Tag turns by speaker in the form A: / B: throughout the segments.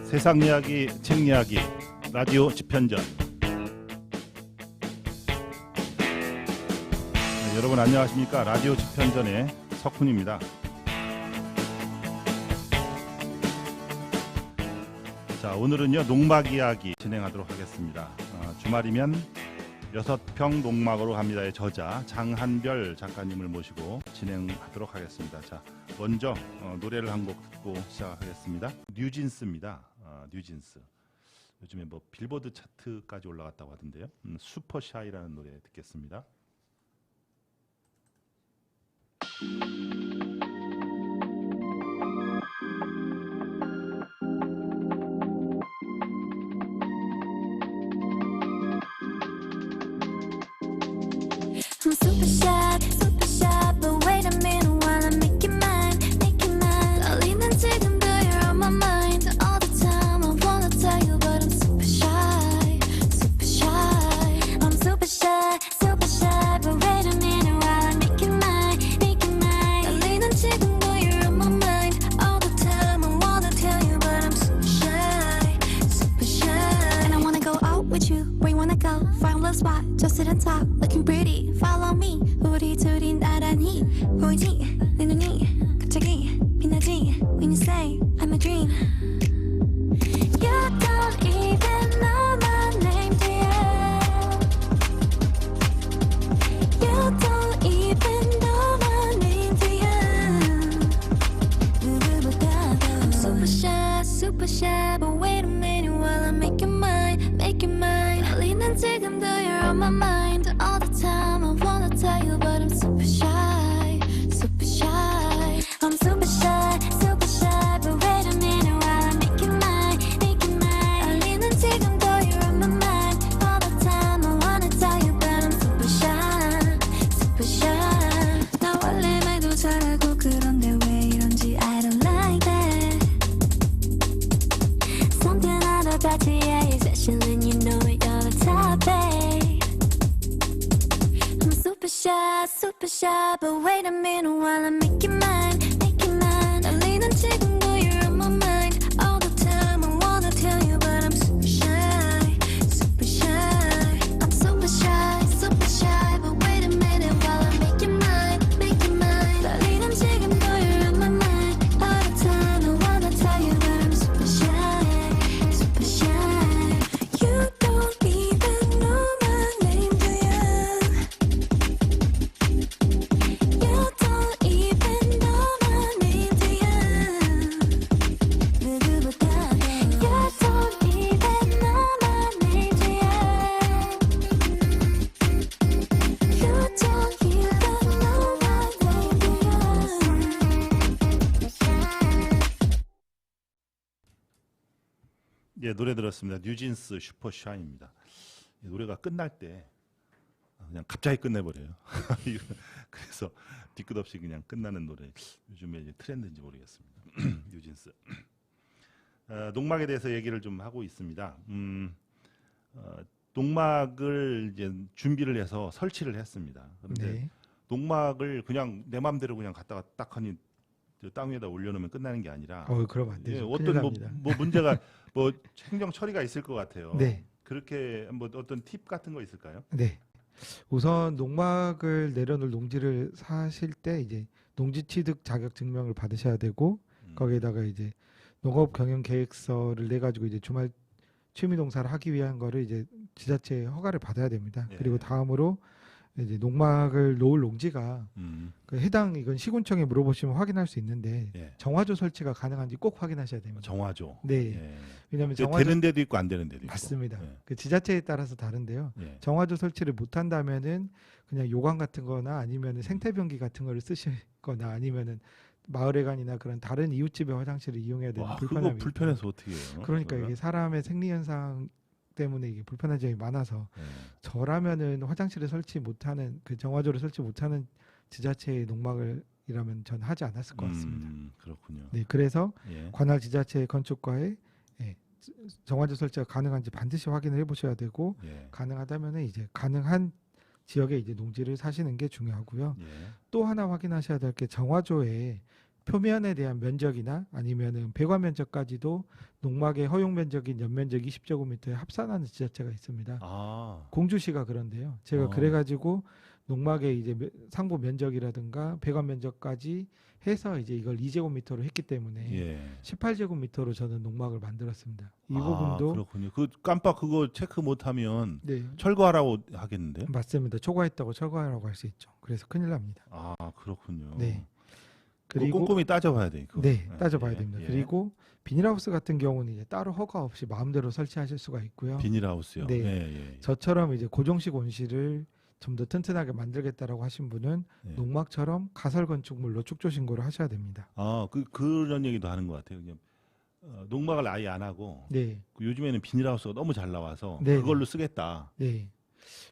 A: 세상 이야기, 책 이야기, 라디오 집현전. 네, 여러분 안녕하십니까? 라디오 집현전의 석훈입니다. 자, 오늘은요 농막 이야기 진행하도록 하겠습니다. 주말이면 6평 농막으로 갑니다의 저자 장한별 작가님을 모시고 진행하도록 하겠습니다. 자, 먼저 노래를 한 곡 듣고 시작하겠습니다. 뉴진스입니다. 뉴진스. 요즘에 뭐 빌보드 차트까지 올라갔다고 하던데요. 슈퍼샤이라는 노래 듣겠습니다.
B: I'm super shy, but wait a minute while I make it mine. 떨리는 지금도 you're on my mind all the time. I wanna tell you, but I'm super shy. I'm super shy, but wait a minute while I make it mine. 떨리는 지금도 you're on my mind all the time. I wanna tell you, but I'm super shy. And I wanna go out with you. Where you wanna go? Find a little spot, just sit and talk, looking pretty. Follow me. 우리 둘이 나란히 보이지? 내 눈이 갑자기 빛나지? When you say I'm a dream. You don't even know my name, do you? You don't even know my name, do you? 누구보다도 I'm super shy, but wait a minute while I make you mine. 떨리는 지금도 you're on my mind all the time. I wanna tell you, but I'm super shy. I'm super shy, but wait a minute while I make you mine. 떨리는 지금도 you're on my mind all the time. I wanna tell you, but I'm super shy. 나 원래 말도 잘하고 그런데 왜 이런지 I don't like that. Something out about you, yeah, especially when you know it, you're the topic. I'm super shy, but wait a minute while I make you mine. 떨리는 지금도 you're on my mind all the time. I wanna tell you, but I'm super shy. I'm super shy, but wait a minute while I make you mine. 떨리는 지금도 you're on my mind all the time. I wanna tell you, but I'm super shy. You don't even know my name, do you? You don't even know my name, do you? 누구보다도 You don't even know my name, do you? You don't even know my name, do you?
A: 예, 노래 들었습니다. 뉴진스 슈퍼샤이입니다. 이 노래가 끝날 때 그냥 갑자기 끝내버려요. 그래서 뒤끝 없이 그냥 끝나는 노래. 요즘에 이제 트렌드인지 모르겠습니다. 뉴진스. 농막에 대해서 얘기를 좀 하고 있습니다. 농막을 이제 준비를 해서 설치를 했습니다. 그런데
C: 네.
A: 농막을 그냥 내 맘대로 그냥 갖다가 딱 하니 땅 위에다 올려놓으면 끝나는 게 아니라
C: 그러면 안 되죠. 큰일
A: 어떤
C: 납니다.
A: 뭐 문제가 뭐 행정 처리가 있을 것 같아요.
C: 네.
A: 그렇게 뭐 어떤 팁 같은 거 있을까요?
C: 네. 우선 농막을 내려놓을 농지를 사실 때 이제 농지 취득 자격 증명을 받으셔야 되고 거기에다가 이제 농업 경영 계획서를 내 가지고 이제 주말 취미 농사를 하기 위한 거를 이제 지자체 허가를 받아야 됩니다.
A: 예.
C: 그리고 다음으로 이제 농막을 놓을 농지가 그 해당 이건 시군청에 물어보시면 확인할 수 있는데
A: 예.
C: 정화조 설치가 가능한지 꼭 확인하셔야 됩니다.
A: 정화조.
C: 네.
A: 예.
C: 왜냐하면
A: 되는 데도 있고 안 되는 데도 있고.
C: 맞습니다.
A: 예.
C: 그 지자체에 따라서 다른데요.
A: 예.
C: 정화조 설치를 못 한다면은 그냥 요강 같은 거나 아니면은 생태변기 같은 거를 쓰시거나 아니면은 마을회관이나 그런 다른 이웃집의 화장실을 이용해야 되는
A: 와,
C: 불편함이
A: 그거 불편해서 어떻게 해요?
C: 그러니까
A: 그거가?
C: 이게 사람의 생리 현상 때문에 이게 불편한 점이 많아서
A: 예.
C: 저라면은 화장실을 설치 못하는 그 정화조를 설치 못하는 지자체의 농막을이라면 전 하지 않았을 것 같습니다.
A: 그렇군요.
C: 네, 그래서
A: 예.
C: 관할 지자체 건축과에 정화조 설치가 가능한지 반드시 확인을 해보셔야 되고
A: 예.
C: 가능하다면은 이제 가능한 지역에 이제 농지를 사시는 게 중요하고요.
A: 예.
C: 또 하나 확인하셔야 될 게 정화조에 표면에 대한 면적이나 아니면은 배관 면적까지도 농막의 허용 면적인 연면적 20제곱미터에 합산하는 지자체가 있습니다.
A: 아,
C: 공주시가 그런데요. 제가
A: 어.
C: 그래가지고 농막의 이제 상부 면적이라든가 배관 면적까지 해서 이제 이걸 2제곱미터로 했기 때문에
A: 예.
C: 18제곱미터로 저는 농막을 만들었습니다. 이
A: 아,
C: 부분도
A: 그렇군요. 그 깜빡 그거 체크 못하면
C: 네
A: 철거하라고 하겠는데요?
C: 맞습니다. 초과했다고 철거하라고 할 수 있죠. 그래서 큰일 납니다.
A: 아, 그렇군요.
C: 네.
A: 그리고 꼼꼼히 따져봐야 돼. 그거.
C: 네, 따져봐야
A: 예,
C: 됩니다.
A: 예.
C: 그리고 비닐하우스 같은 경우는 이제 따로 허가 없이 마음대로 설치하실 수가 있고요.
A: 비닐하우스요.
C: 네.
A: 예, 예.
C: 저처럼 이제 고정식 온실을 좀 더 튼튼하게 만들겠다라고 하신 분은
A: 예.
C: 농막처럼 가설 건축물로 축조 신고를 하셔야 됩니다.
A: 아, 그런 얘기도 하는 것 같아요. 그냥 농막을 아예 안 하고
C: 네,
A: 요즘에는 비닐하우스가 너무 잘 나와서
C: 네,
A: 그걸로 쓰겠다.
C: 네.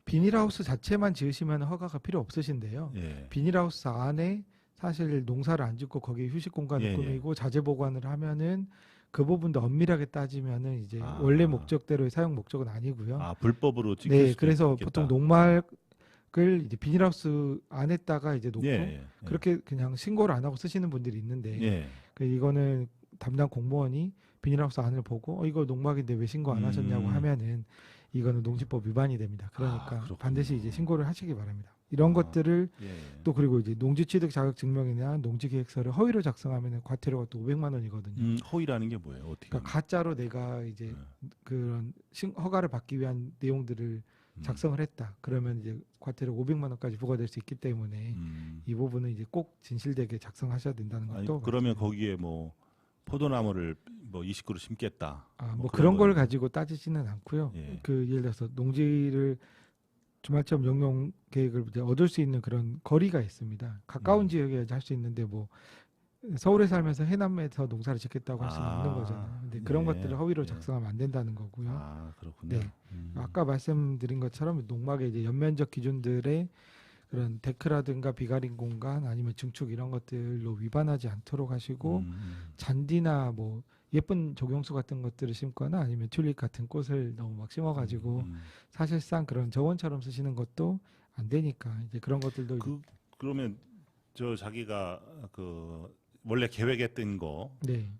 C: 비닐하우스 자체만 지으시면 허가가 필요 없으신데요.
A: 예.
C: 비닐하우스 안에 사실 농사를 안 짓고 거기에 휴식 공간을
A: 예, 예.
C: 꾸미고 자재 보관을 하면은 그 부분도 엄밀하게 따지면은 이제
A: 아.
C: 원래 목적대로의 사용 목적은 아니고요.
A: 아, 불법으로 찍힐
C: 네,
A: 수도
C: 그래서
A: 있겠다.
C: 보통 농막을 이제 비닐하우스 안에다가 이제 놓고
A: 예, 예.
C: 그렇게 그냥 신고를 안 하고 쓰시는 분들이 있는데
A: 예.
C: 그 이거는 담당 공무원이 비닐하우스 안을 보고 이거 농막인데 왜 신고 안 하셨냐고 하면은 이거는 농지법 위반이 됩니다. 그러니까
A: 그렇군요.
C: 반드시 이제 신고를 하시기 바랍니다. 이런
A: 아.
C: 것들을
A: 예.
C: 또 그리고 이제 농지취득 자격 증명이나 농지계획서를 허위로 작성하면은 과태료가 또 500만 원이거든요.
A: 허위라는 게 뭐예요? 어떻게?
C: 그러니까 가짜로 내가 이제 그런 허가를 받기 위한 내용들을 작성을 했다. 그러면 이제 과태료 500만 원까지 부과될 수 있기 때문에 이 부분은 이제 꼭 진실되게 작성하셔야 된다는
A: 아니,
C: 것도
A: 그러면
C: 말씀드립니다.
A: 거기에 뭐 포도나무를 뭐 20그루 심겠다.
C: 뭐 그런 걸
A: 거는-
C: 가지고 따지지는 않고요.
A: 예.
C: 그 예를 들어서 농지를 주말점 영용 계획을 이제 얻을 수 있는 그런 거리가 있습니다. 가까운 지역에 할 수 있는데 뭐 서울에 살면서 해남에서 농사를 짓겠다고 할 수는 없는 거잖아요. 근데 그런
A: 네.
C: 것들을 허위로
A: 예.
C: 작성하면 안 된다는 거고요.
A: 아, 그렇군요.
C: 네. 아까 말씀드린 것처럼 농막의 이제 연면적 기준들의 그런 데크라든가 비가림 공간 아니면 증축 이런 것들로 위반하지 않도록 하시고 잔디나 뭐 예쁜 조경수 같은 것들을 심거나 아니면 튤립 같은 꽃을 너무 막 심어가지고 사실상 그런 정원처럼 쓰시는 것도 안 되니까 이제 그런 것들도
A: 그러면 저 자기가 그 원래 계획했던 거
C: 네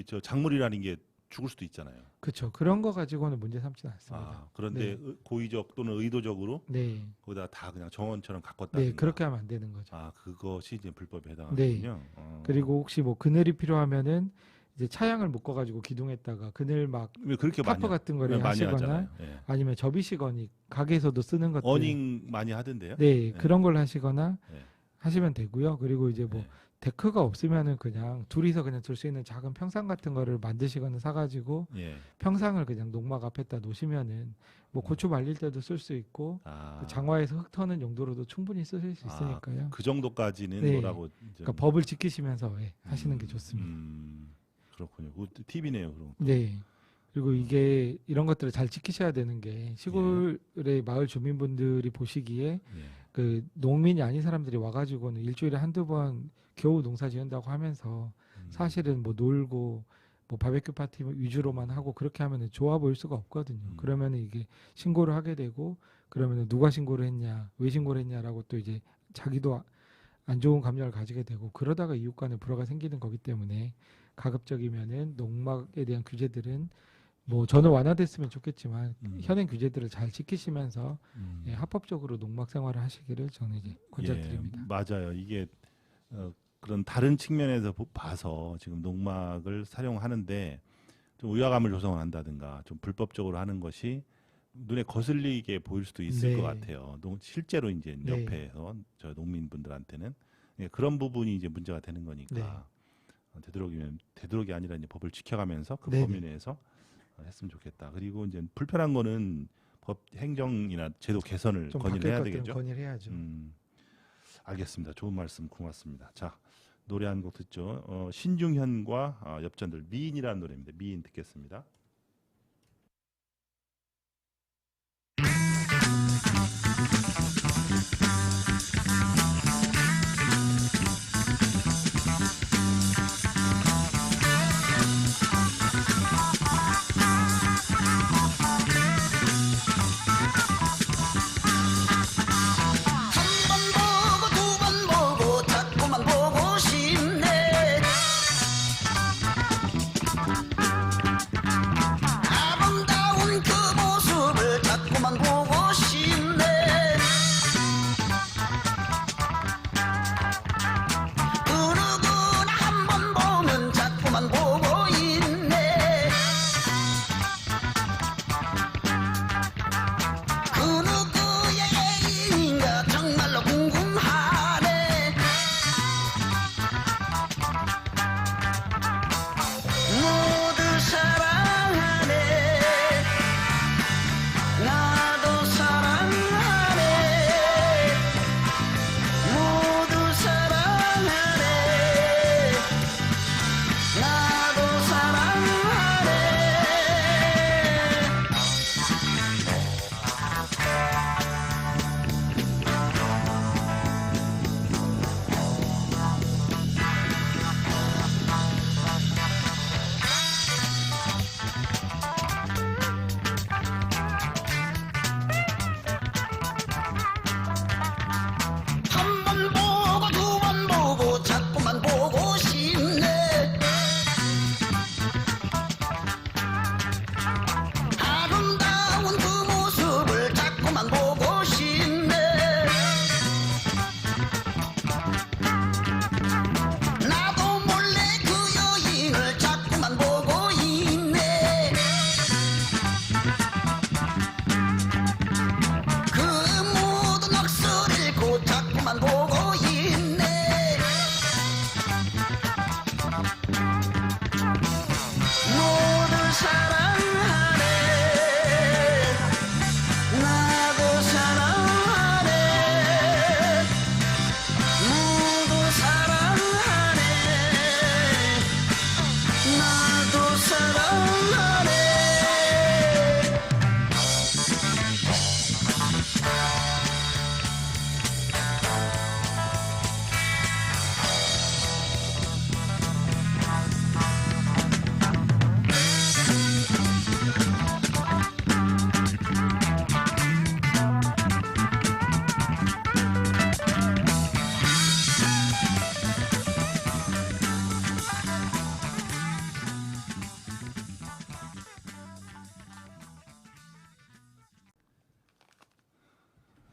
A: 저 작물이라는 게 죽을 수도 있잖아요.
C: 그렇죠. 그런 거 가지고는 문제 삼지는 않습니다.
A: 아, 그런데 고의적 또는 의도적으로
C: 네,
A: 거기다 다 그냥 정원처럼 가꿨다.
C: 네 그렇게 하면 안 되는 거죠.
A: 아, 그것이 이제 불법에
C: 네.
A: 해당하군요.
C: 그리고 혹시 뭐 그늘이 필요하면은 이제 차양을 묶어가지고 기둥에다가 그늘 막
A: 왜 그렇게
C: 타프 같은 거를
A: 많이
C: 하시거나
A: 하잖아요. 예.
C: 아니면 접이시거니 가게에서도 쓰는 것들
A: 어닝 많이 하던데요.
C: 네,
A: 네.
C: 그런 걸 하시거나
A: 네.
C: 하시면 되고요. 그리고 이제 뭐
A: 네.
C: 데크가 없으면은 그냥 둘이서 그냥 둘 수 있는 작은 평상 같은 거를 만드시거나 사가지고
A: 예.
C: 평상을 그냥 농막 앞에다 놓으시면은 뭐 고추 말릴 때도 쓸 수 있고
A: 아,
C: 그 장화에서 흙 터는 용도로도 충분히 쓰실 수 있으니까요.
A: 그 정도까지는
C: 네.
A: 뭐라고
C: 그러니까 법을 지키시면서 하시는 게 좋습니다.
A: 그렇군요. 그 팁이네요. 그럼.
C: 네. 그리고 이게 이런 것들을 잘 지키셔야 되는 게 시골의 마을 주민분들이 보시기에
A: 예.
C: 그 농민이 아닌 사람들이 와가지고는 일주일에 한두 번 겨우 농사 지은다고 하면서 사실은 뭐 놀고 뭐 바베큐 파티 위주로만 하고 그렇게 하면은 좋아 보일 수가 없거든요. 그러면은 이게 신고를 하게 되고 그러면은 누가 신고를 했냐, 왜 신고를 했냐라고 또 이제 자기도 안 좋은 감정을 가지게 되고 그러다가 이웃 간에 불화가 생기는 거기 때문에 가급적이면은 농막에 대한 규제들은 뭐 저는 완화됐으면 좋겠지만 현행 규제들을 잘 지키시면서 예, 합법적으로 농막 생활을 하시기를 저는 이제 권장드립니다.
A: 예, 맞아요. 이게 그런 다른 측면에서 봐서 지금 농막을 사용하는데 좀 의아감을 조성한다든가 좀 불법적으로 하는 것이 눈에 거슬리게 보일 수도 있을
C: 네.
A: 것 같아요. 실제로 이제
C: 네.
A: 옆에서 저 농민분들한테는 예, 그런 부분이 이제 문제가 되는 거니까 되도록이 아니라 이제 법을 지켜가면서 그
C: 네네.
A: 범위 내에서 했으면 좋겠다. 그리고 이제 불편한 거는 법 행정이나 제도 개선을
C: 좀
A: 건의를
C: 바뀔
A: 해야
C: 것들은
A: 되겠죠.
C: 건의를 해야죠.
A: 알겠습니다. 좋은 말씀 고맙습니다. 자, 노래 한 곡 듣죠. 신중현과 엽전들 미인이라는 노래입니다. 미인 듣겠습니다.
D: 한 번 보고 두 번 보고 자꾸만 보고 싶어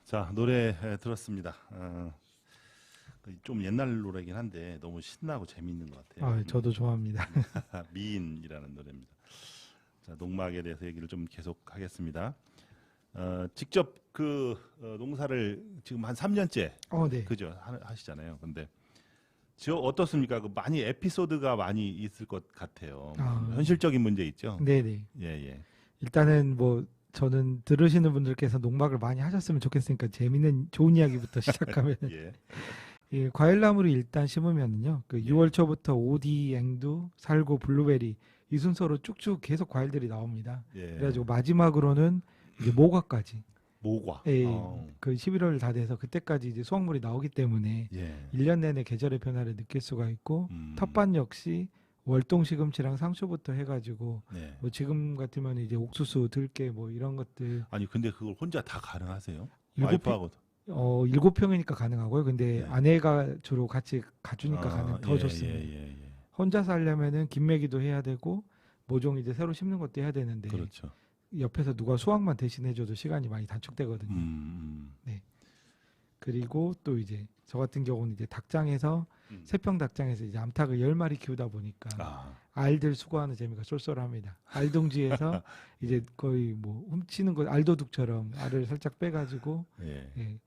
A: 자, 노래 들었습니다. 좀 옛날 노래긴 한데 너무 신나고 재미있는 것 같아요.
C: 아, 저도 좋아합니다.
A: 미인이라는 노래입니다. 자, 농막에 대해서 얘기를 좀 계속하겠습니다. 직접 농사를 지금 한 3년째
C: 네.
A: 그죠 하시잖아요. 근데 저 어떻습니까? 많이 에피소드가 많이 있을 것 같아요. 현실적인 문제 있죠.
C: 네네.
A: 예.
C: 일단은 뭐 저는 들으시는 분들께서 농막을 많이 하셨으면 좋겠으니까 재밌는 좋은 이야기부터 시작하면
A: 예.
C: 예, 과일나무를 일단 심으면은요. 그 6월 초부터 오디, 앵두, 살구, 블루베리 이 순서로 쭉쭉 계속 과일들이 나옵니다.
A: 예.
C: 그래가지고 마지막으로는 이제 모과까지.
A: 모과.
C: 예, 그 11월 다 돼서 그때까지 이제 수확물이 나오기 때문에
A: 예.
C: 1년 내내 계절의 변화를 느낄 수가 있고 텃밭 역시 월동 시금치랑 상추부터 해가지고
A: 네.
C: 뭐 지금 같으면 이제 옥수수, 들깨 뭐 이런 것들
A: 아니 근데 그걸 혼자 다 가능하세요?
C: 일곱
A: 와이프하고
C: 7평이니까 가능하고요. 근데
A: 네.
C: 아내가 주로 같이 가주니까 더 좋습니다.
A: 예.
C: 혼자서 하려면은 김매기도 해야 되고 모종 이제 새로 심는 것도 해야 되는데
A: 그렇죠.
C: 옆에서 누가 수확만 대신해줘도 시간이 많이 단축되거든요. 네. 그리고 또 이제 저 같은 경우는 이제 닭장에서 세평 닭장에서 이제 암탉을 10마리 키우다 보니까 알들 수거하는 재미가 쏠쏠합니다. 알동지에서 이제 거의 뭐 훔치는 거 알도둑처럼 알을 살짝 빼가지고 예,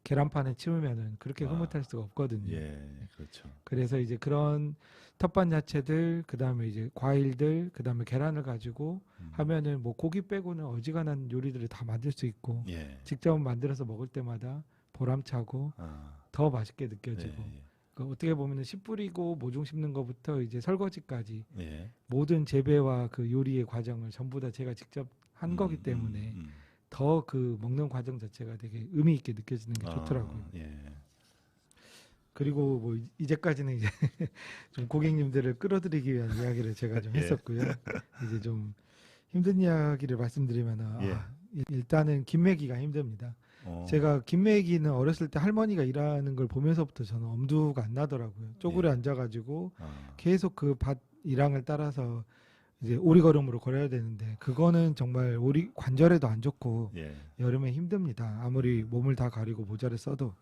C: 계란판에 치우면은 그렇게 흐뭇할 수가 없거든요.
A: 예, 그렇죠.
C: 그래서 이제 그런 텃밭 야채들, 그다음에 이제 과일들, 그다음에 계란을 가지고 하면은 뭐 고기 빼고는 어지간한 요리들을 다 만들 수 있고 직접 만들어서 먹을 때마다 보람차고 더 맛있게 느껴지고 그 어떻게 보면은 씨 뿌리고 모종 심는 것부터 이제 설거지까지 모든 재배와 그 요리의 과정을 전부 다 제가 직접 한 거기 때문에 더 그 먹는 과정 자체가 되게 의미 있게 느껴지는 게 좋더라고요. 그리고 뭐 이제까지는 이제 좀 고객님들을 끌어들이기 위한 이야기를 제가 좀 했었고요. 이제 좀 힘든 이야기를 말씀드리면 일단은 김매기가 힘듭니다. 제가 김매기는 어렸을 때 할머니가 일하는 걸 보면서부터 저는 엄두가 안 나더라고요. 쪼그려 앉아가지고 계속 그 밭 일항을 따라서 이제 오리걸음으로 걸어야 되는데 그거는 정말 오리 관절에도 안 좋고 여름에 힘듭니다. 아무리 몸을 다 가리고 모자를 써도.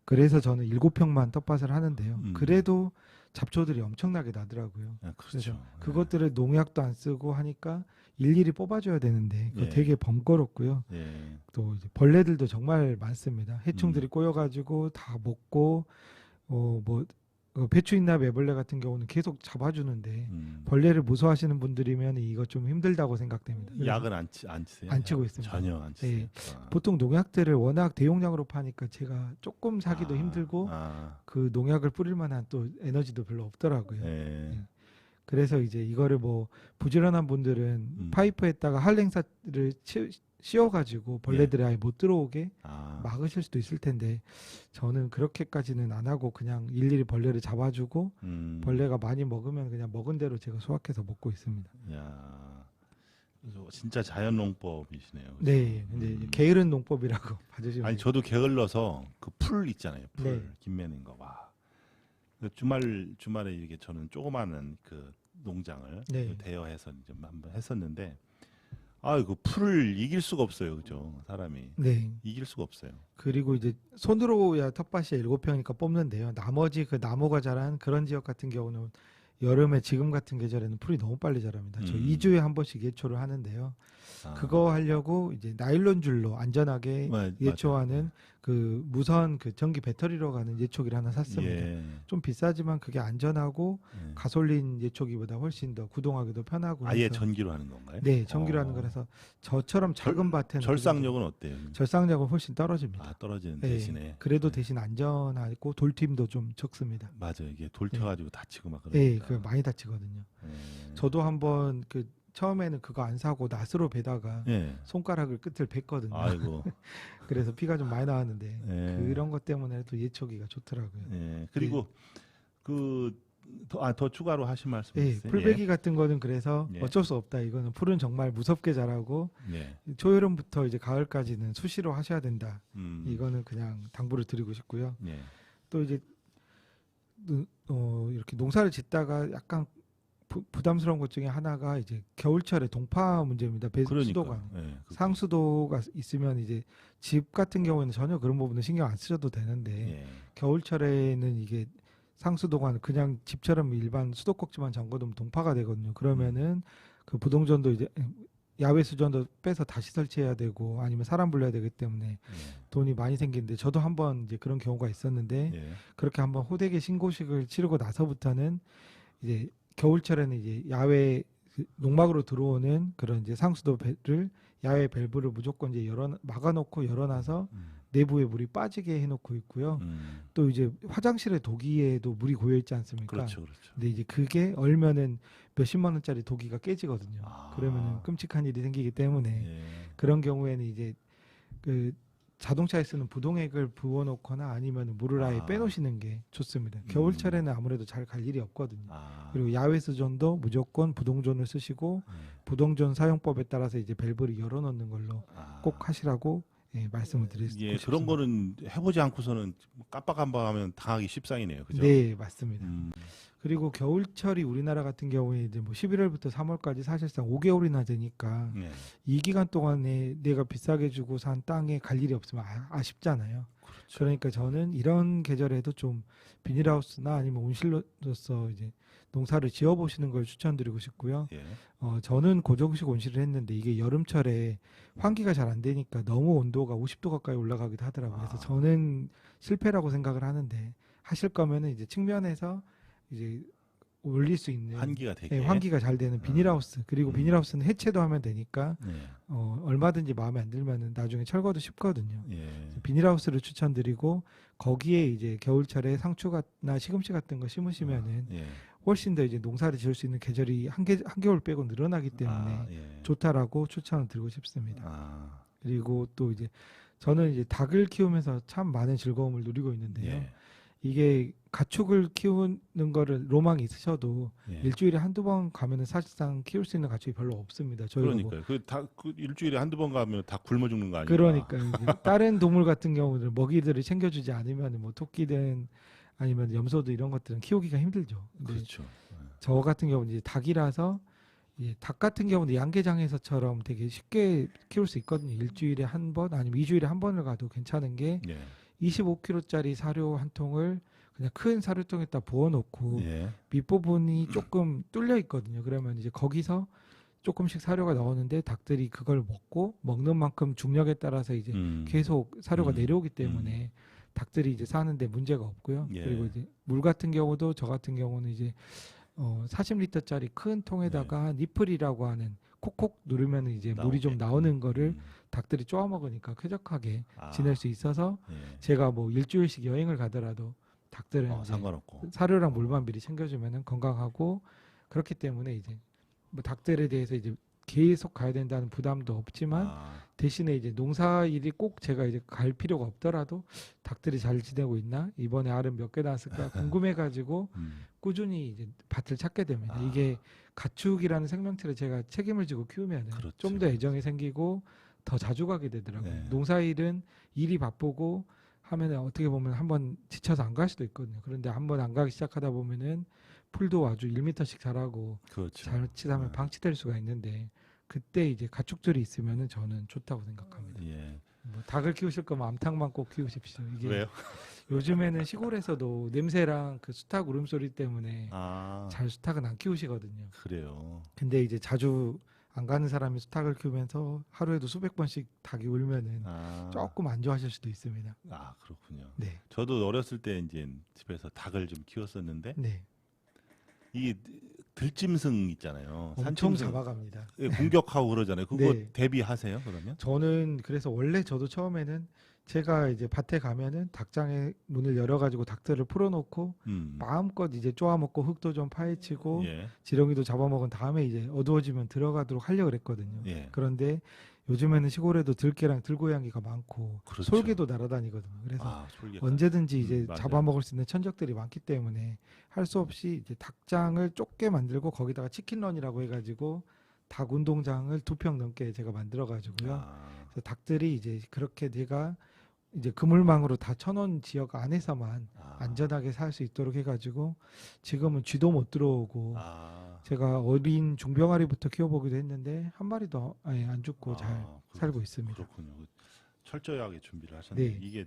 C: 그래서 저는 7평만 텃밭을 하는데요. 그래도 잡초들이 엄청나게 나더라고요.
A: 그렇죠.
C: 그래서 그것들을 농약도 안 쓰고 하니까 일일이 뽑아줘야 되는데 그거 되게 번거롭고요. 또 이제 벌레들도 정말 많습니다. 해충들이 꼬여가지고 다 먹고 뭐 배추잎나 애벌레 같은 경우는 계속 잡아주는데 벌레를 무서워하시는 분들이면 이거 좀 힘들다고 생각됩니다.
A: 약은 안 치세요?
C: 안 치고 있습니다.
A: 전혀 안 치세요.
C: 보통 농약들을 워낙 대용량으로 파니까 제가 조금 사기도 힘들고 그 농약을 뿌릴 만한 또 에너지도 별로 없더라고요. 그래서 이제 이거를 뭐 부지런한 분들은 파이프에다가 한랭사를 씌워가지고 벌레들이 아예 못 들어오게 막으실 수도 있을 텐데 저는 그렇게까지는 안 하고 그냥 일일이 벌레를 잡아주고 벌레가 많이 먹으면 그냥 먹은 대로 제가 수확해서 먹고 있습니다.
A: 야, 진짜 자연농법이시네요. 그렇죠?
C: 네, 근데 게으른 농법이라고 봐주시면
A: 아니 저도 게을러서 그 풀 있잖아요. 풀 김매는 거 와. 주말에 이게 저는 조그마한 그 농장을 대여해서 이제 한번 했었는데 그 풀을 이길 수가 없어요, 그죠? 사람이 이길 수가 없어요.
C: 그리고 이제 손으로야 텃밭이 7평이니까 뽑는데요. 나머지 그 나무가 자란 그런 지역 같은 경우는 여름에 지금 같은 계절에는 풀이 너무 빨리 자랍니다. 저 2주에 한 번씩 예초를 하는데요. 그거 하려고 이제 나일론 줄로 안전하게 예초하는 그 무선 그 전기 배터리로 가는 예초기를 하나 샀습니다. 좀 비싸지만 그게 안전하고 가솔린 예초기보다 훨씬 더 구동하기도 편하고
A: 아예 전기로 하는 건가요?
C: 네, 전기로 하는 거라서 저처럼 작은 밭에는
A: 절삭력은 어때요?
C: 절삭력은 훨씬 떨어집니다.
A: 떨어지는 대신에
C: 그래도 대신 안전하고 돌팀도 좀 적습니다.
A: 맞아요. 이게 돌쳐가지고 다치고 막 그러니까.
C: 그 많이 다치거든요. 저도 한번 그 처음에는 그거 안 사고 낫으로 베다가 손가락을 끝을 뱄거든요.
A: 아이고.
C: 그래서 피가 좀 많이 나왔는데 그런 것 때문에 또 예초기가 좋더라고요.
A: 그리고 더 추가로 하신 말씀 있어요?
C: 풀베기 같은 거는 그래서 어쩔 수 없다. 이거는 풀은 정말 무섭게 자라고 초여름부터 이제 가을까지는 수시로 하셔야 된다. 이거는 그냥 당부를 드리고 싶고요. 또 이제 이렇게 농사를 짓다가 약간 부담스러운 것 중에 하나가 이제 겨울철에 동파 문제입니다. 배수도가
A: 예,
C: 상수도가 있으면 이제 집 같은 경우에는 전혀 그런 부분은 신경 안 쓰셔도 되는데
A: 예.
C: 겨울철에는 이게 상수도가 그냥 집처럼 일반 수도꼭지만 잠궈두면 동파가 되거든요. 그러면은 그 부동전도 이제 야외 수전도 빼서 다시 설치해야 되고 아니면 사람 불러야 되기 때문에
A: 예.
C: 돈이 많이 생기는데 저도 한번 이제 그런 경우가 있었는데
A: 예.
C: 그렇게 한번 호되게 신고식을 치르고 나서부터는 이제 겨울철에는 이제 야외 농막으로 들어오는 그런 이제 상수도 배를 야외 밸브를 무조건 이제 막아놓고 열어놔서 내부에 물이 빠지게 해놓고 있고요. 또 이제 화장실의 도기에도 물이 고여 있지 않습니까?
A: 그렇죠, 그렇죠.
C: 근데 이제 그게 얼면은 몇십만 원짜리 도기가 깨지거든요.
A: 아.
C: 그러면은 끔찍한 일이 생기기 때문에
A: 예.
C: 그런 경우에는 이제 그 자동차에 쓰는 부동액을 부어놓거나 아니면 물을 아예
A: 아.
C: 빼놓으시는 게 좋습니다. 겨울철에는 아무래도 잘 갈 일이 없거든요.
A: 아.
C: 그리고 야외 수전도 무조건 부동전을 쓰시고 부동전 사용법에 따라서 이제 밸브를 열어놓는 걸로
A: 아.
C: 꼭 하시라고 말씀을 드리고
A: 예,
C: 싶습니다.
A: 그런 거는 해보지 않고서는 깜빡깜빡하면 당하기 십상이네요, 그죠?
C: 네, 맞습니다.
A: 음.
C: 그리고 겨울철이 우리나라 같은 경우에 이제 뭐 11월부터 3월까지 사실상 5개월이나 되니까
A: 예.
C: 이 기간 동안에 내가 비싸게 주고 산 땅에 갈 일이 없으면 아쉽잖아요.
A: 그렇죠.
C: 그러니까 저는 이런 계절에도 좀 비닐하우스나 아니면 온실로서 이제 농사를 지어보시는 걸 추천드리고 싶고요.
A: 예.
C: 저는 고정식 온실을 했는데 이게 여름철에 환기가 잘 안 되니까 너무 온도가 50도 가까이 올라가기도 하더라고요. 그래서 저는 실패라고 생각을 하는데 하실 거면은 이제 측면에서 이제 올릴 수 있는
A: 환기가 되게.
C: 환기가 잘 되는 비닐하우스 그리고 비닐하우스는 해체도 하면 되니까
A: 예.
C: 얼마든지 마음에 안 들면은 나중에 철거도 쉽거든요.
A: 예.
C: 비닐하우스를 추천드리고 거기에 이제 겨울철에 상추나 시금치 같은 거 심으시면은
A: 예.
C: 훨씬 더 이제 농사를 지을 수 있는 계절이 한 개월 빼고 늘어나기 때문에
A: 아, 예.
C: 좋다라고 추천을 드리고 싶습니다.
A: 아.
C: 그리고 또 이제 저는 이제 닭을 키우면서 참 많은 즐거움을 누리고 있는데요.
A: 예.
C: 이게 가축을 키우는 거를 로망이 있으셔도
A: 예.
C: 일주일에 한두 번 가면은 사실상 키울 수 있는 가축이 별로 없습니다. 저희가 뭐
A: 그러니까요. 그 일주일에 한두 번 가면 다 굶어 죽는 거 아니에요?
C: 그러니까요. 이제 다른 동물 같은 경우는 먹이들을 챙겨주지 않으면 뭐 토끼든 아니면 염소도 이런 것들은 키우기가 힘들죠. 근데
A: 그렇죠.
C: 저 같은 경우는 이제 닭이라서 닭 같은 경우는 양계장에서처럼 되게 쉽게 키울 수 있거든요. 일주일에 한 번 아니면 2주일에 한 번을 가도 괜찮은 게
A: 예.
C: 25kg짜리 사료 한 통을 그냥 큰 사료통에다 부어놓고
A: 예.
C: 밑부분이 조금 뚫려 있거든요. 그러면 이제 거기서 조금씩 사료가 나오는데 닭들이 그걸 먹고 먹는 만큼 중력에 따라서 이제 계속 사료가 내려오기 때문에 닭들이 이제 사는데 문제가 없고요.
A: 예.
C: 그리고 이제 물 같은 경우도 저 같은 경우는 이제 40리터짜리 큰 통에다가 니플이라고 하는 콕콕 누르면 이제 물이 좀 나오는 거를 닭들이 쪼아 먹으니까 쾌적하게 지낼 수 있어서
A: 예.
C: 제가 뭐 일주일씩 여행을 가더라도 닭들은 이제
A: 상관없고.
C: 사료랑 물만 미리 챙겨주면은 건강하고 그렇기 때문에 이제 뭐 닭들에 대해서 이제 계속 가야 된다는 부담도 없지만 대신에 이제 농사일이 꼭 제가 이제 갈 필요가 없더라도 닭들이 잘 지내고 있나 이번에 알은 몇 개 낳았을까 궁금해가지고 꾸준히 이제 밭을 찾게 됩니다. 이게 가축이라는 생명체를 제가 책임을 지고 키우면
A: 그렇죠.
C: 좀 더 애정이 생기고 더 자주 가게 되더라고요.
A: 네.
C: 농사일은 일이 바쁘고 하면 어떻게 보면 한번 지쳐서 안 갈 수도 있거든요. 그런데 한번 안 가기 시작하다 보면은 풀도 아주 1m씩 자라고
A: 그렇죠.
C: 자칫하면 방치될 수가 있는데 그때 이제 가축들이 있으면은 저는 좋다고 생각합니다.
A: 예.
C: 뭐 닭을 키우실 거면 암탉만 꼭 키우십시오. 이게
A: 왜요?
C: 요즘에는 시골에서도 냄새랑 그 수탉 울음소리 때문에 잘 수탉은 안 키우시거든요.
A: 그래요.
C: 근데 이제 자주 안 가는 사람이 수탉을 키우면서 하루에도 수백 번씩 닭이 울면은 조금 안 좋아하실 수도 있습니다.
A: 아, 그렇군요.
C: 네.
A: 저도 어렸을 때 이제 집에서 닭을 좀 키웠었는데
C: 네.
A: 이 들짐승 있잖아요.
C: 엄청
A: 산짐승.
C: 잡아갑니다.
A: 예, 공격하고 그러잖아요. 그거
C: 네.
A: 대비하세요, 그러면?
C: 저는 그래서 원래 저도 처음에는 제가 이제 밭에 가면은 닭장에 문을 열어가지고 닭들을 풀어놓고 마음껏 이제 쪼아먹고 흙도 좀 파헤치고
A: 예.
C: 지렁이도 잡아먹은 다음에 이제 어두워지면 들어가도록 하려고 그랬거든요.
A: 예.
C: 그런데 요즘에는 시골에도 들개랑 들고양이가 많고
A: 그렇죠.
C: 솔개도 날아다니거든요. 그래서
A: 솔개가.
C: 언제든지 이제
A: 맞아요.
C: 잡아먹을 수 있는 천적들이 많기 때문에 할 수 없이 이제 닭장을 좁게 만들고 거기다가 치킨런이라고 해가지고 닭 운동장을 2평 넘게 제가 만들어가지고요. 그래서 닭들이 이제 그렇게 내가 이제 그물망으로 다 쳐놓은 지역 안에서만
A: 아.
C: 안전하게 살 수 있도록 해가지고 지금은 쥐도 못 들어오고
A: 아.
C: 제가 어린 종병아리부터 키워보기도 했는데 한 마리도 아예 안 죽고 잘 살고 있습니다.
A: 그렇군요. 철저하게 준비를 하셨네요.
C: 네.
A: 이게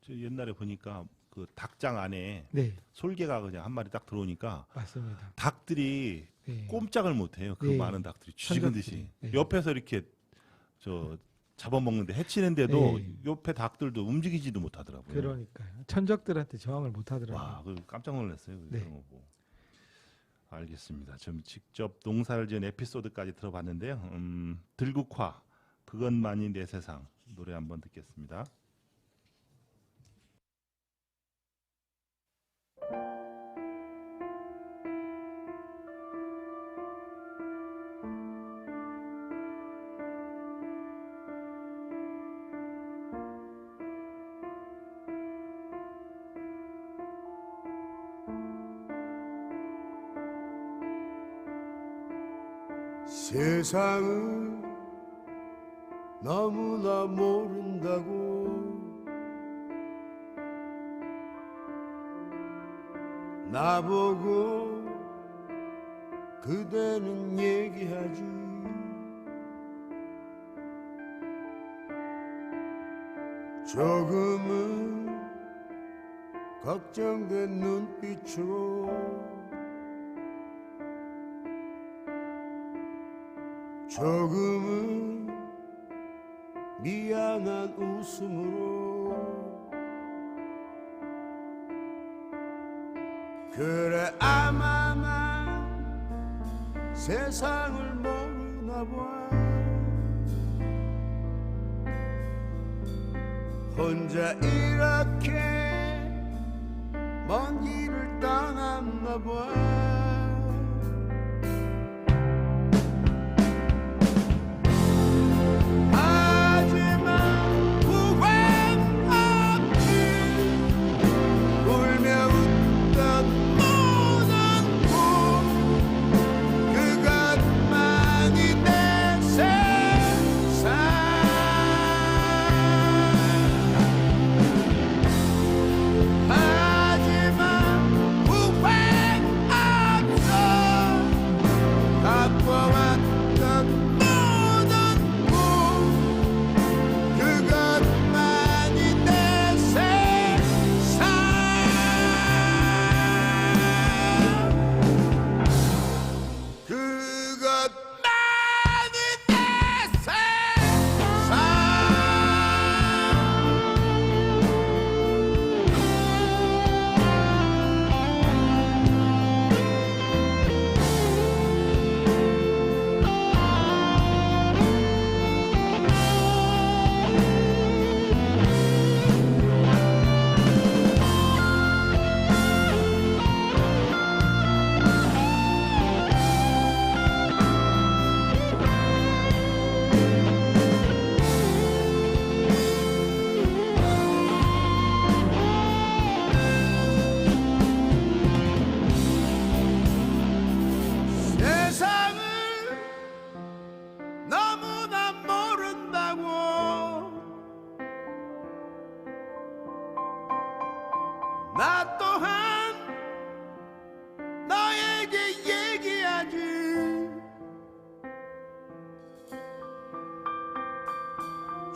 A: 저 옛날에 보니까 그 닭장 안에
C: 네,
A: 솔개가 그냥 한 마리 딱 들어오니까
C: 맞습니다.
A: 닭들이
C: 네.
A: 꼼짝을 못해요. 그
C: 네.
A: 많은 닭들이 쥐는 듯이
C: 네.
A: 옆에서 이렇게 저 잡아먹는데 해치는데도
C: 네.
A: 옆에 닭들도 움직이지도 못하더라고요.
C: 그러니까요. 천적들한테 저항을 못 하더라고요.
A: 와, 그 깜짝 놀랐어요.
C: 네.
A: 그런 거 보고. 알겠습니다. 좀 직접 농사를 지은 에피소드까지 들어봤는데요. 들국화 그것만이 내 세상 노래 한번 듣겠습니다.
D: 세상을 너무나 모른다고 나보고 그대는 얘기하지 조금은 걱정된 눈빛으로 조금은 미안한 웃음으로 그래 아마 난 세상을 모르나 봐 혼자 이렇게 먼 길을 떠났나 봐 나 또한 너에게 얘기하지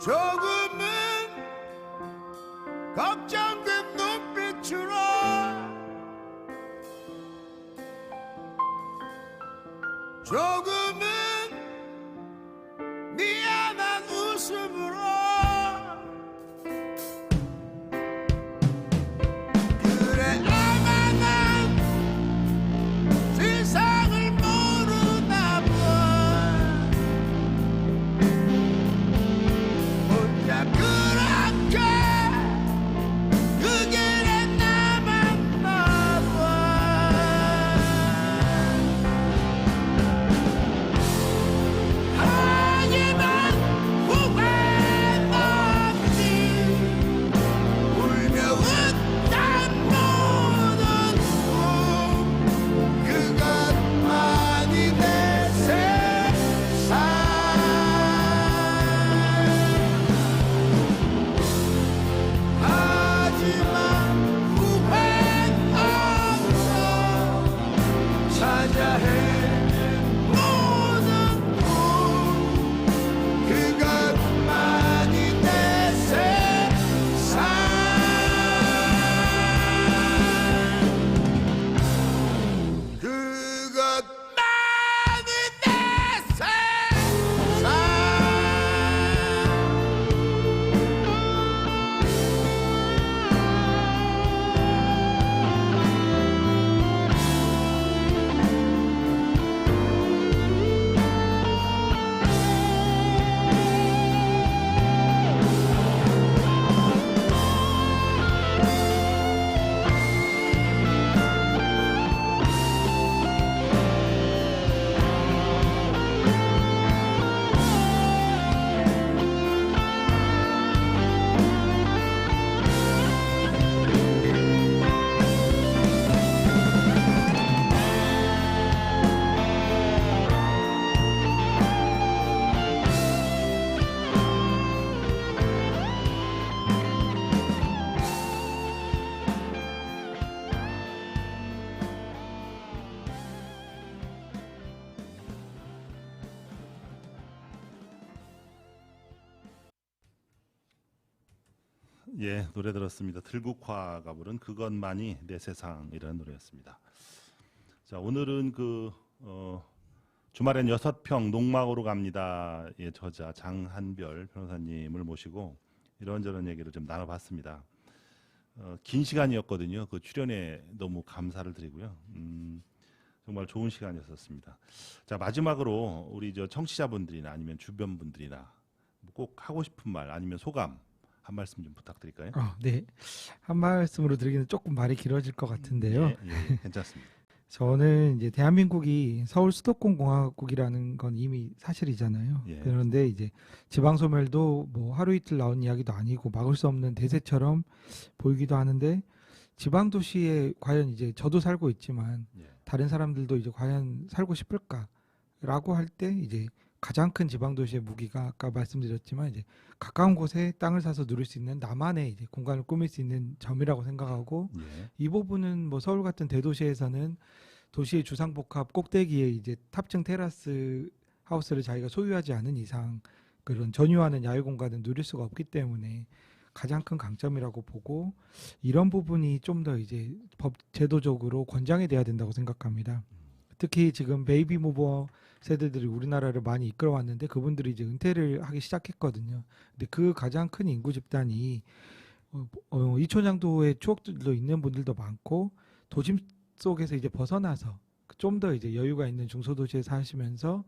D: 조금은 걱정된 눈빛으로 조금은 미안한 웃음으로
A: 예, 노래 들었습니다. 들국화가 부른 그것만이 내 세상이라는 노래였습니다. 자, 오늘은 주말엔 6평 농막으로 갑니다의 저자 장한별 변호사님을 모시고 이런저런 얘기를 좀 나눠봤습니다. 긴 시간이었거든요. 그 출연에 너무 감사를 드리고요. 정말 좋은 시간이었습니다. 자, 마지막으로 우리 청취자분들이나 아니면 주변 분들이나 꼭 하고 싶은 말 아니면 소감 한 말씀 좀 부탁드릴까요?
C: 네. 한 말씀으로 드리기는 조금 말이 길어질 것 같은데요.
A: 예, 괜찮습니다.
C: 저는 이제 대한민국이 서울 수도권 공화국이라는 건 이미 사실이잖아요.
A: 예.
C: 그런데 이제 지방 소멸도 뭐 하루 이틀 나온 이야기도 아니고 막을 수 없는 대세처럼 보이기도 하는데 지방 도시에 과연 이제 저도 살고 있지만
A: 예.
C: 다른 사람들도 이제 과연 살고 싶을까라고 할 때 이제 가장 큰 지방 도시의 무기가 아까 말씀드렸지만 이제 가까운 곳에 땅을 사서 누릴 수 있는 나만의 이제 공간을 꾸밀 수 있는 점이라고 생각하고
A: 예.
C: 이 부분은 뭐 서울 같은 대도시에서는 도시의 주상복합 꼭대기에 이제 탑층 테라스 하우스를 자기가 소유하지 않은 이상 그런 전유하는 야외 공간을 누릴 수가 없기 때문에 가장 큰 강점이라고 보고 이런 부분이 좀 더 이제 법 제도적으로 권장이 돼야 된다고 생각합니다. 특히 지금 베이비 무버 세대들이 우리나라를 많이 이끌어왔는데 그분들이 이제 은퇴를 하기 시작했거든요. 근데 그 가장 큰 인구 집단이 이촌양도의 추억들도 있는 분들도 많고 도심 속에서 이제 벗어나서 좀 더 이제 여유가 있는 중소도시에 사시면서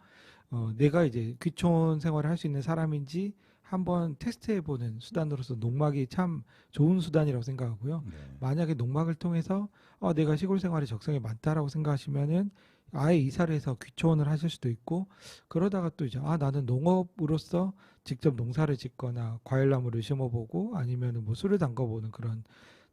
C: 내가 이제 귀촌 생활을 할 수 있는 사람인지 한번 테스트해보는 수단으로서 농막이 참 좋은 수단이라고 생각하고요.
A: 네.
C: 만약에 농막을 통해서 내가 시골 생활에 적성이 많다라고 생각하시면은 아예 이사를 해서 귀촌을 하실 수도 있고 그러다가 또 이제 나는 농업으로서 직접 농사를 짓거나 과일나무를 심어보고 아니면은 뭐 술을 담궈보는 그런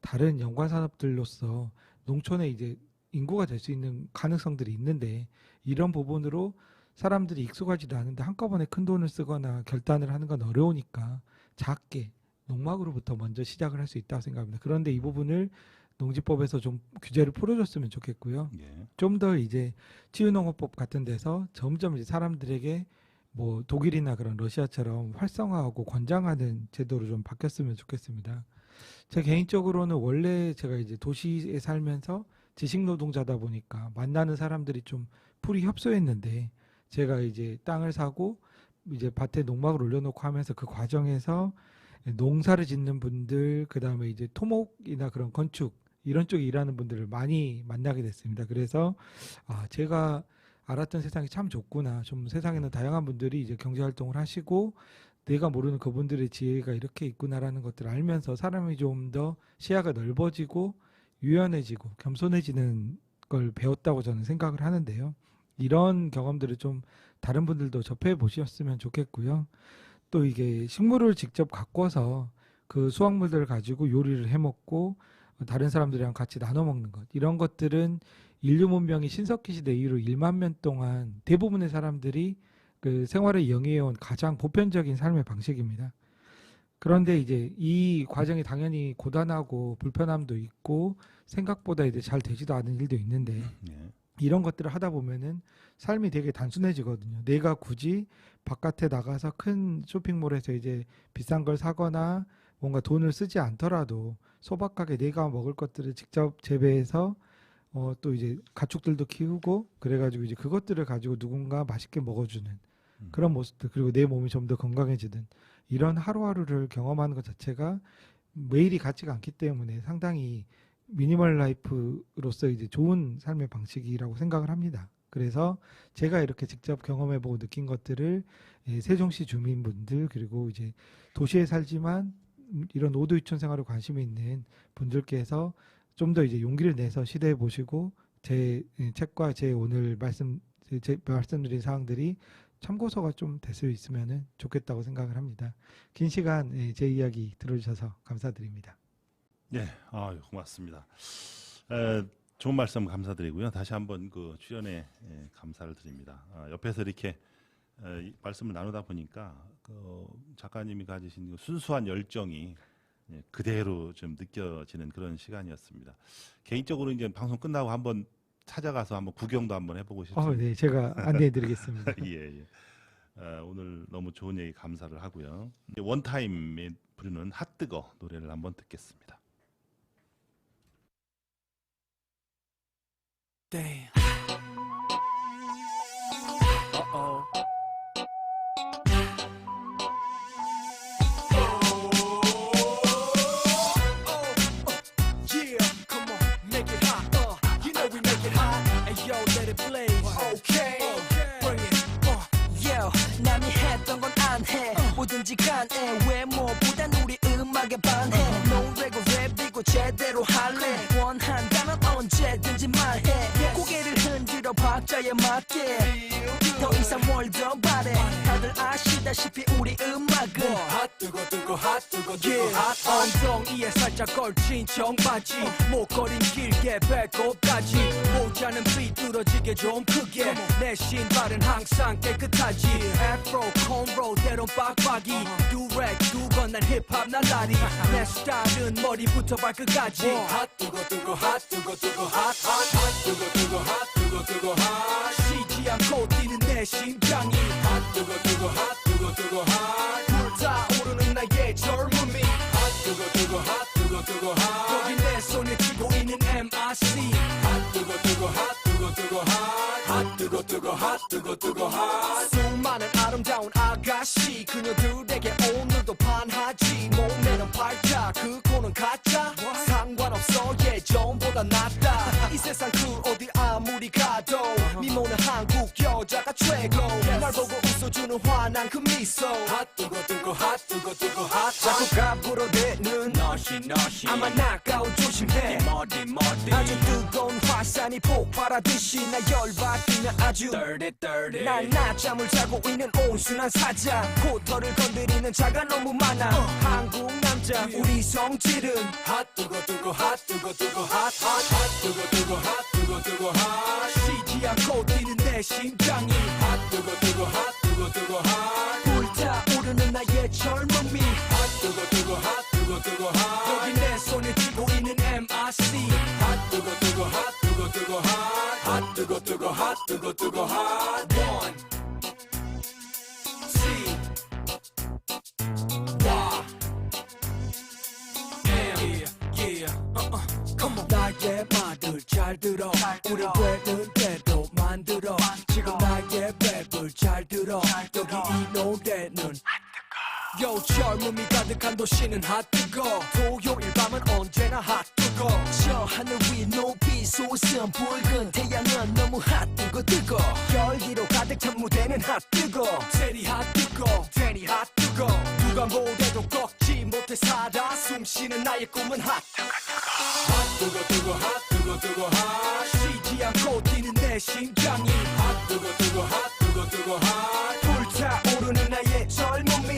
C: 다른 연관 산업들로서 농촌에 이제 인구가 될 수 있는 가능성들이 있는데 이런 부분으로 사람들이 익숙하지도 않은데 한꺼번에 큰 돈을 쓰거나 결단을 하는 건 어려우니까 작게 농막으로부터 먼저 시작을 할 수 있다고 생각합니다. 그런데 이 부분을 농지법에서 좀 규제를 풀어줬으면 좋겠고요.
A: 예.
C: 좀 더 이제 치유농업법 같은 데서 점점 이제 사람들에게 뭐 독일이나 그런 러시아처럼 활성화하고 권장하는 제도로 좀 바뀌었으면 좋겠습니다. 제 개인적으로는 원래 제가 이제 도시에 살면서 지식 노동자다 보니까 만나는 사람들이 좀 풀이 협소했는데 제가 이제 땅을 사고 이제 밭에 농막을 올려놓고 하면서 그 과정에서 농사를 짓는 분들 그다음에 이제 토목이나 그런 건축 이런 쪽에 일하는 분들을 많이 만나게 됐습니다. 그래서 제가 알았던 세상이 참 좋구나. 좀 세상에는 다양한 분들이 이제 경제 활동을 하시고 내가 모르는 그분들의 지혜가 이렇게 있구나라는 것들을 알면서 사람이 좀 더 시야가 넓어지고 유연해지고 겸손해지는 걸 배웠다고 저는 생각을 하는데요. 이런 경험들을 좀 다른 분들도 접해 보셨으면 좋겠고요. 또 이게 식물을 직접 가꿔서 그 수확물들을 가지고 요리를 해 먹고 다른 사람들이랑 같이 나눠 먹는 것 이런 것들은 인류 문명이 신석기 시대 이후로 1만 년 동안 대부분의 사람들이 그 생활을 영위해온 가장 보편적인 삶의 방식입니다. 그런데 이제 이 과정이 당연히 고단하고 불편함도 있고 생각보다 이제 잘 되지도 않은 일도 있는데
A: 예.
C: 이런 것들을 하다 보면은 삶이 되게 단순해지거든요. 내가 굳이 바깥에 나가서 큰 쇼핑몰에서 이제 비싼 걸 사거나 뭔가 돈을 쓰지 않더라도 소박하게 내가 먹을 것들을 직접 재배해서 또 이제 가축들도 키우고 그래가지고 이제 그것들을 가지고 누군가 맛있게 먹어주는 그런 모습들 그리고 내 몸이 좀 더 건강해지는 이런 하루하루를 경험하는 것 자체가 매일이 같지가 않기 때문에 상당히 미니멀 라이프로서 이제 좋은 삶의 방식이라고 생각을 합니다. 그래서 제가 이렇게 직접 경험해보고 느낀 것들을 세종시 주민분들 그리고 이제 도시에 살지만 이런 오두이촌 생활에 관심이 있는 분들께서 좀 더 이제 용기를 내서 시도해 보시고 제 책과 제 오늘 말씀드린 사항들이 참고서가 좀 될 수 있으면 좋겠다고 생각을 합니다. 긴 시간 제 이야기 들어주셔서 감사드립니다.
A: 예, 고맙습니다. 좋은 말씀 감사드리고요. 다시 한번 그 출연에 감사를 드립니다. 옆에서 이렇게 말씀을 나누다 보니까 그 작가님이 가지신 그 순수한 열정이 그대로 좀 느껴지는 그런 시간이었습니다. 개인적으로 이제 방송 끝나고 한번 찾아가서 한번 구경도 한번 해보고 싶습니다.
C: 네, 제가 안내해드리겠습니다.
A: 예, 예. 오늘 너무 좋은 얘기 감사를 하고요. 원타임에 부르는 핫뜨거 노래를 한번 듣겠습니다.
D: Damn. Uh-oh. Yeah, come on, make it hot. You know we make it hot. And yo, let it blaze. Okay, bring it.
E: Yo, 남이 했던 건 안 해. 뭐든지 간에 외모보단 우리 음악에 반해. 노래고 랩이고 제대로 할래. 원한다면 언제든지 말해. 고개를 흔들어 박자에 맞게. 더 이상 뭘 더 바래. 다들 아시다시피 우리 음악은
D: 핫 뜨거 뜨거 핫 뜨거 뜨거 핫 엉덩이에 살짝 걸친 청바지 목걸이는 길게 배꼽까지 모자는 삐뚤어지게 좀 크게 내 신발은 항상 깨끗하지 애프로 콘로 때론 빡빡이 두렉 두건 난 힙합 날라리 내 스타일은 머리부터 발끝까지 핫 뜨거 뜨거 핫 뜨거 뜨거 핫 뜨거 뜨거 핫 뜨거 뜨거 핫 쉬지 않고 뛰는 내 심장이 핫 뜨거 뜨거 핫 뜨거 뜨거 핫 불타오르는 나의 젊음이 핫 뜨거 뜨거 핫 뜨거 뜨거 핫 여기 내 손에 쥐고 있는 MRC 핫 뜨거 뜨거 핫 뜨거 뜨거 핫 뜨거 뜨거 핫 뜨거 뜨거 핫 수많은 아름다운 아가씨 그녀들에게 오늘도 반하지 몸매는 팔자 그 코는 가짜 상관없어 예전보다 낫다 이 세상 그 어디 아무리 가도 미모는 한국 여자가 최고 날 보고 웃어주는 환한 그 미소 핫 뜨거 뜨거 핫 뜨거 뜨거 핫 자꾸 가부러대는 너시 아마 나가오 조심해 머리 아주 뜨거운 화산이 폭발하듯이 나 열받으면 아주 dirty 날 낮잠을 자고 있는 온순한 사자 코털을 건드리는 자가 너무 많아 한국 남자 우리 성질은 핫 뜨거 뜨거 핫 뜨거 뜨거 핫 뜨거 뜨거 핫 뜨거 뜨거 핫 쉬지 않고 뛰는 내 심장이 핫 뜨거 뜨거 핫 뜨거 뜨거 핫 불타오르는 나의 젊음이 핫 뜨거 뜨거 핫 뜨거 뜨거 핫 여기 내 손에 쥐고 있는 MRC 핫 뜨거 뜨거 핫 뜨거 뜨거 핫 뜨거 뜨거 핫 뜨거 뜨거 핫 One C Y Yeah Come on 나의 말을 잘 들어 우리 되는 대로 만들어 지금 나의 랩을 잘 들어 여기 이 노래는 요 젊음이 가득한 도시는 핫뜨거 토요일 밤은 언제나 핫뜨거 저 하늘 위 높이 솟은 붉은 태양은 너무 핫뜨거 뜨거 열기로 가득 찬 무대는 핫뜨거 테리 핫뜨거 테리 핫뜨거 누가 뭐래도 꺾지 못해 살아 숨쉬는 나의 꿈은 핫뜨거 뜨거 핫뜨거 뜨거 핫 쉬지 않고 뛰는 내 심장이 핫뜨거 뜨거 핫뜨거 뜨거 핫 불타오르는 나의 젊음이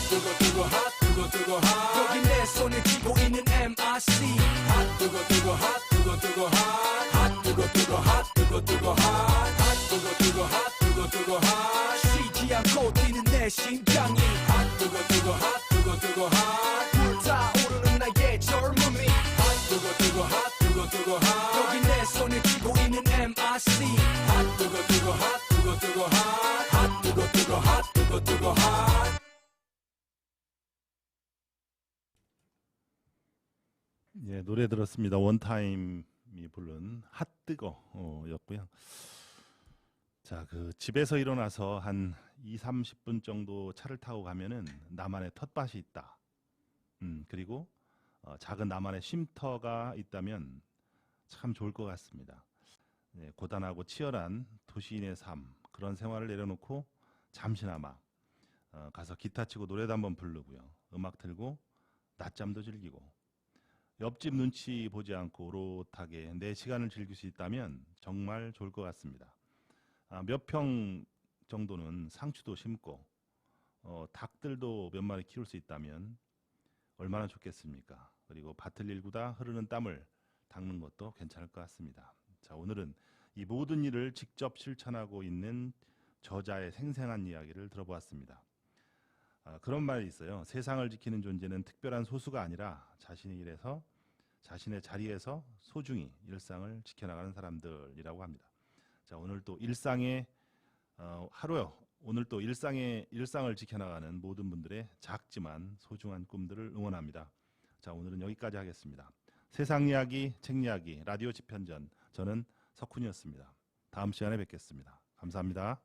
D: 뜨거 뜨거 핫 뜨거 뜨거 핫 여기 내 손에 쥐고 있는 MRC 핫 뜨거 뜨거 핫 뜨거 뜨거 핫 뜨거 뜨거 핫 뜨거 뜨거 핫 뜨거 뜨거 핫 뜨거 뜨거 핫 쉬지 않고 뛰는 내 심장이 핫 뜨거 뜨거 핫 뜨거 뜨거 핫 불타오르는 나의 젊음이 핫 뜨거 뜨거 핫 뜨거 뜨거 핫 여기 내 손에 쥐고 있는 MRC 핫 뜨거 뜨거 핫 뜨거 뜨거 핫 뜨거 뜨거 핫 뜨거 뜨거 핫
A: 예, 노래 들었습니다. 원타임이 부른 핫뜨거였고요. 자, 그 집에서 일어나서 한 2, 30분 정도 차를 타고 가면은 나만의 텃밭이 있다. 그리고 작은 나만의 쉼터가 있다면 참 좋을 것 같습니다. 네, 고단하고 치열한 도시인의 삶 그런 생활을 내려놓고 잠시나마 가서 기타 치고 노래도 한번 부르고요. 음악 틀고 낮잠도 즐기고 옆집 눈치 보지 않고 오롯하게 내 시간을 즐길 수 있다면 정말 좋을 것 같습니다. 몇 평 정도는 상추도 심고 닭들도 몇 마리 키울 수 있다면 얼마나 좋겠습니까? 그리고 밭을 일구다 흐르는 땀을 닦는 것도 괜찮을 것 같습니다. 자, 오늘은 이 모든 일을 직접 실천하고 있는 저자의 생생한 이야기를 들어보았습니다. 그런 말이 있어요. 세상을 지키는 존재는 특별한 소수가 아니라 자신의 일에서 자신의 자리에서 소중히 일상을 지켜나가는 사람들이라고 합니다. 자, 오늘 또 일상의 하루 오늘 또 일상을 지켜나가는 모든 분들의 작지만 소중한 꿈들을 응원합니다. 자, 오늘은 여기까지 하겠습니다. 세상 이야기, 책 이야기, 라디오 집현전. 저는 석훈이었습니다. 다음 시간에 뵙겠습니다. 감사합니다.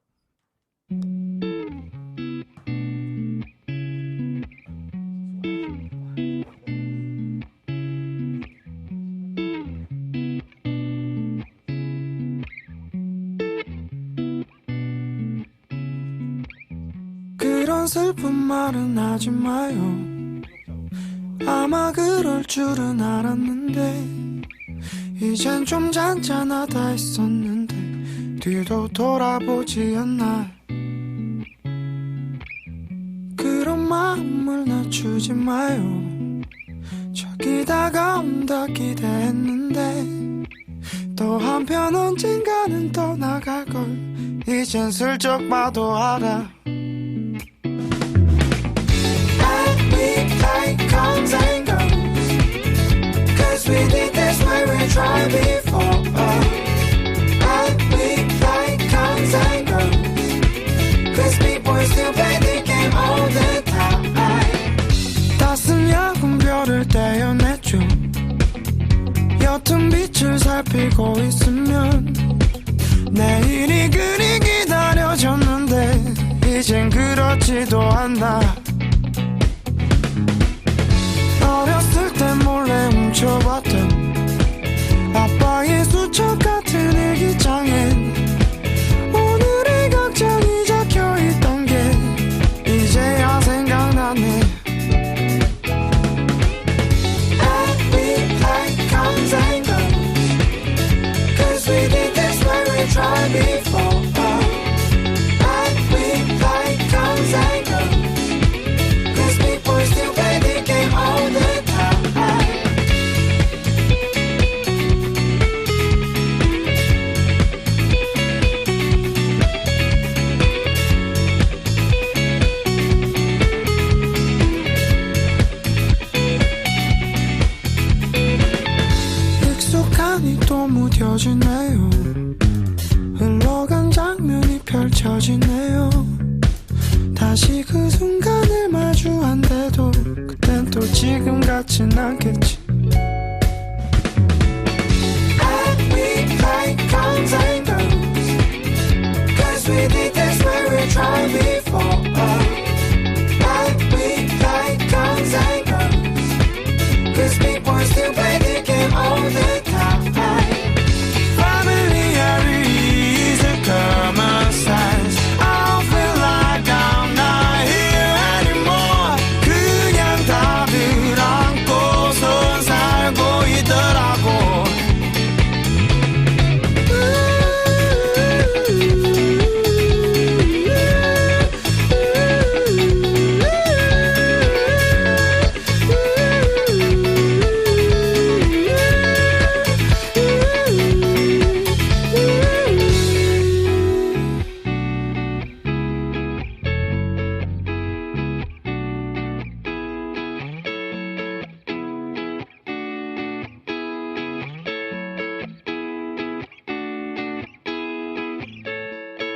F: 그런 슬픈 말은 하지 마요. 아마 그럴 줄은 알았는데 이젠 좀 잔잔하다 했었는데 뒤도 돌아보지 않나. 그런 마음을 낮추지 마요. 저기 다가온다 기대했는데 또 한편 언젠가는 떠나갈걸 이젠 슬쩍 봐도 알아. Comes and goes, 'cause we did this way we tried before. We like comes and goes, 'cause people still play the game all the time. 따스한 야근별을 떼어냈죠. 옅은 빛을 살피고 있으면 내일이 그리 기다려졌는데 이젠 그렇지도 않나. 어렸을 때 몰래 훔쳐봤던 아빠의 수첩 같은 일기장엔 오늘의 걱정이 적혀있던 게 이제야 생각나네. Every life comes and goes, 'cause we did this way we tried before. Every life comes and goes, 'cause people still play the game all the time. 익숙하니 또 무뎌지네요. 흘러간 장면이 펼쳐지네요. 다시 그 순간을 마주한데도 그땐 또 지금 같진 않겠지. Every night comes and goes, 'cause we did this way we tried before. Every night comes and goes, 'cause people still play the game all the time. Familiarity is a common sense. I don't feel like I'm not here anymore. 그냥 답을 안고선 살고 있더라고.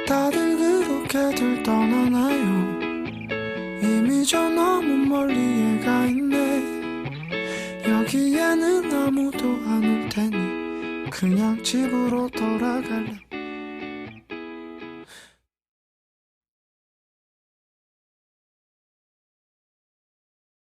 F: 다들 그렇게들 떠나나요? 이미 저 너무 멀리에 가 있네. 여기에는 아무도 안 올 테니 그냥 집으로 돌아갈래.